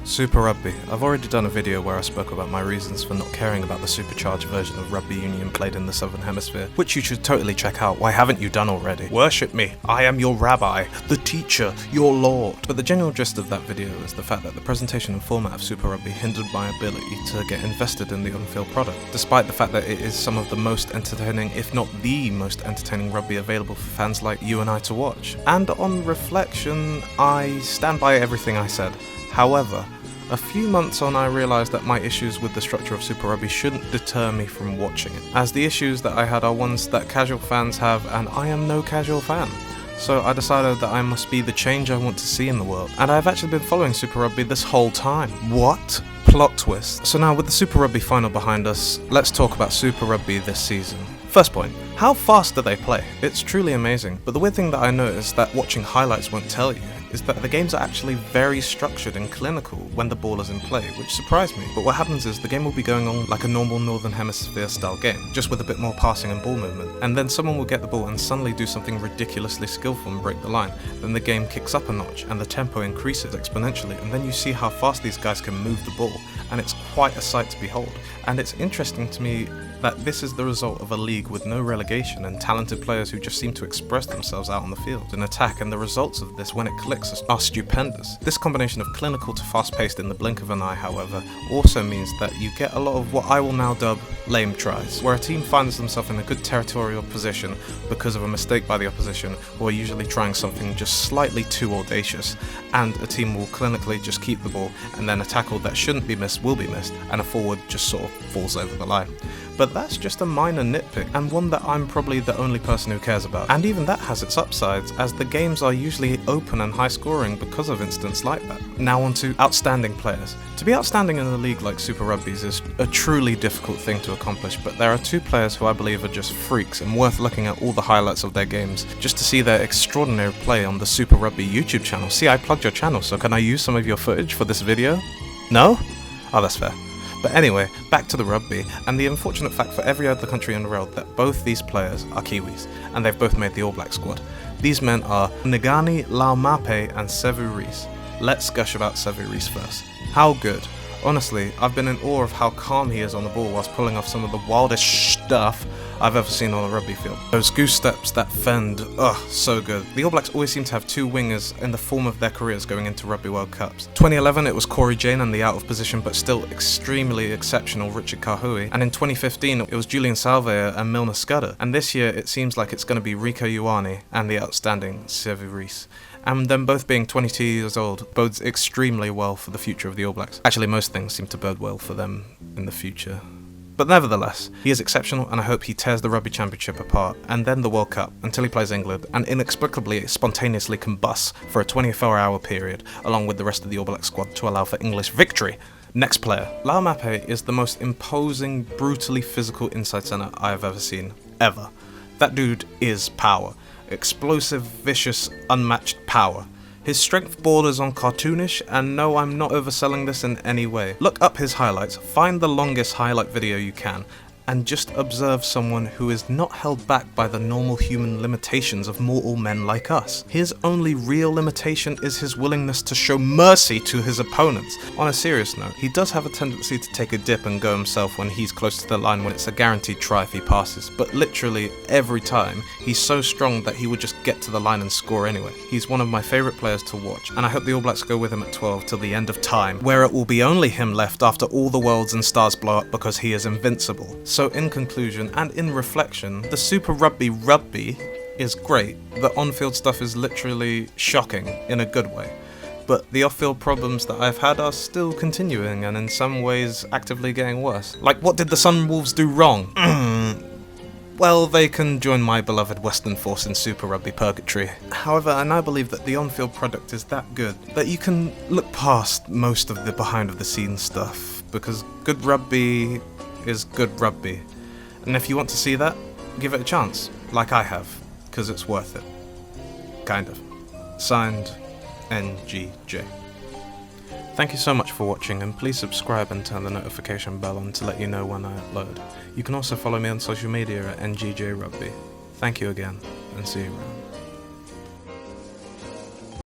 Super Rugby. I've already done a video where I spoke about my reasons for not caring about the supercharged version of Rugby Union played in the Southern Hemisphere, which you should totally check out. Why haven't you done already? Worship me. I am your rabbi, the teacher, your lord. But the general gist of that video is the fact that the presentation and format of Super Rugby hindered my ability to get invested in the on-field product, despite the fact that it is some of the most entertaining, if not the most entertaining rugby available for fans like you and I to watch. And on reflection, I stand by everything I said. However, a few months on I realised that my issues with the structure of Super Rugby shouldn't deter me from watching it, as the issues that I had are ones that casual fans have and I am no casual fan. So I decided that I must be the change I want to see in the world, and I've actually been following Super Rugby this whole time. What? Plot twist. So now with the Super Rugby final behind us, let's talk about Super Rugby this season. First point, how fast do they play? It's truly amazing, but the weird thing that I noticed that watching highlights won't tell you is that the games are actually very structured and clinical when the ball is in play, which surprised me. But what happens is the game will be going on like a normal Northern Hemisphere style game, just with a bit more passing and ball movement, and then someone will get the ball and suddenly do something ridiculously skillful and break the line. Then the game kicks up a notch and the tempo increases exponentially, and then you see how fast these guys can move the ball, and it's quite a sight to behold. And it's interesting to me that this is the result of a league with no relegation and talented players who just seem to express themselves out on the field in attack, and the results of this when it clicks are stupendous. This combination of clinical to fast-paced in the blink of an eye, however, also means that you get a lot of what I will now dub lame tries, where a team finds themselves in a good territorial position because of a mistake by the opposition, who are usually trying something just slightly too audacious, and a team will clinically just keep the ball, and then a tackle that shouldn't be missed will be missed, and a forward just sort of falls over the line. But that's just a minor nitpick, and one that I'm probably the only person who cares about. And even that has its upsides, as the games are usually open and high scoring because of incidents like that. Now on to outstanding players. To be outstanding in a league like Super Rugby's is a truly difficult thing to accomplish, but there are two players who I believe are just freaks and worth looking at all the highlights of their games just to see their extraordinary play on the Super Rugby YouTube channel. See, I plugged your channel, so can I use some of your footage for this video? No? Oh, that's fair. But anyway, back to the rugby, and the unfortunate fact for every other country in the world that both these players are Kiwis, and they've both made the All Black squad. These men are Ngani Laumape and Sevu Reece. Let's gush about Sevu Reece first. How good. Honestly, I've been in awe of how calm he is on the ball whilst pulling off some of the wildest stuff I've ever seen on a rugby field. Those goose steps, that fend, so good. The All Blacks always seem to have two wingers in the form of their careers going into Rugby World Cups. 2011 it was Corey Jane and the out of position but still extremely exceptional Richard Kahui, and in 2015 it was Julian Salvea and Milner Scudder, and this year it seems like it's going to be Rico Ioane and the outstanding Sevu Reece. And them both being 22 years old bodes extremely well for the future of the All Blacks. Actually, most things seem to bode well for them in the future. But nevertheless, he is exceptional, and I hope he tears the Rugby Championship apart, and then the World Cup, until he plays England, and inexplicably, spontaneously combusts for a 24-hour period, along with the rest of the All Black squad to allow for English victory. Next player. Laumape is the most imposing, brutally physical inside centre I have ever seen. Ever. That dude is power. Explosive, vicious, unmatched power. His strength borders on cartoonish, and no, I'm not overselling this in any way. Look up his highlights, find the longest highlight video you can, and just observe someone who is not held back by the normal human limitations of mortal men like us. His only real limitation is his willingness to show mercy to his opponents. On a serious note, he does have a tendency to take a dip and go himself when he's close to the line when it's a guaranteed try if he passes, but literally every time, he's so strong that he would just get to the line and score anyway. He's one of my favourite players to watch, and I hope the All Blacks go with him at 12 till the end of time, where it will be only him left after all the worlds and stars blow up because he is invincible. So in conclusion and in reflection, the Super Rugby is great. The on-field stuff is literally shocking in a good way. But the off-field problems that I've had are still continuing and in some ways actively getting worse. Like, what did the Sunwolves do wrong? Well, they can join my beloved Western Force in Super Rugby purgatory. However, I now believe that the on-field product is that good that you can look past most of the behind-the-scenes stuff, because good rugby is good rugby. And if you want to see that, give it a chance, like I have, because it's worth it. Kind of. Signed NGJ. Thank you so much for watching, and please subscribe and turn the notification bell on to let you know when I upload. You can also follow me on social media at NGJ Rugby. Thank you again, and see you around.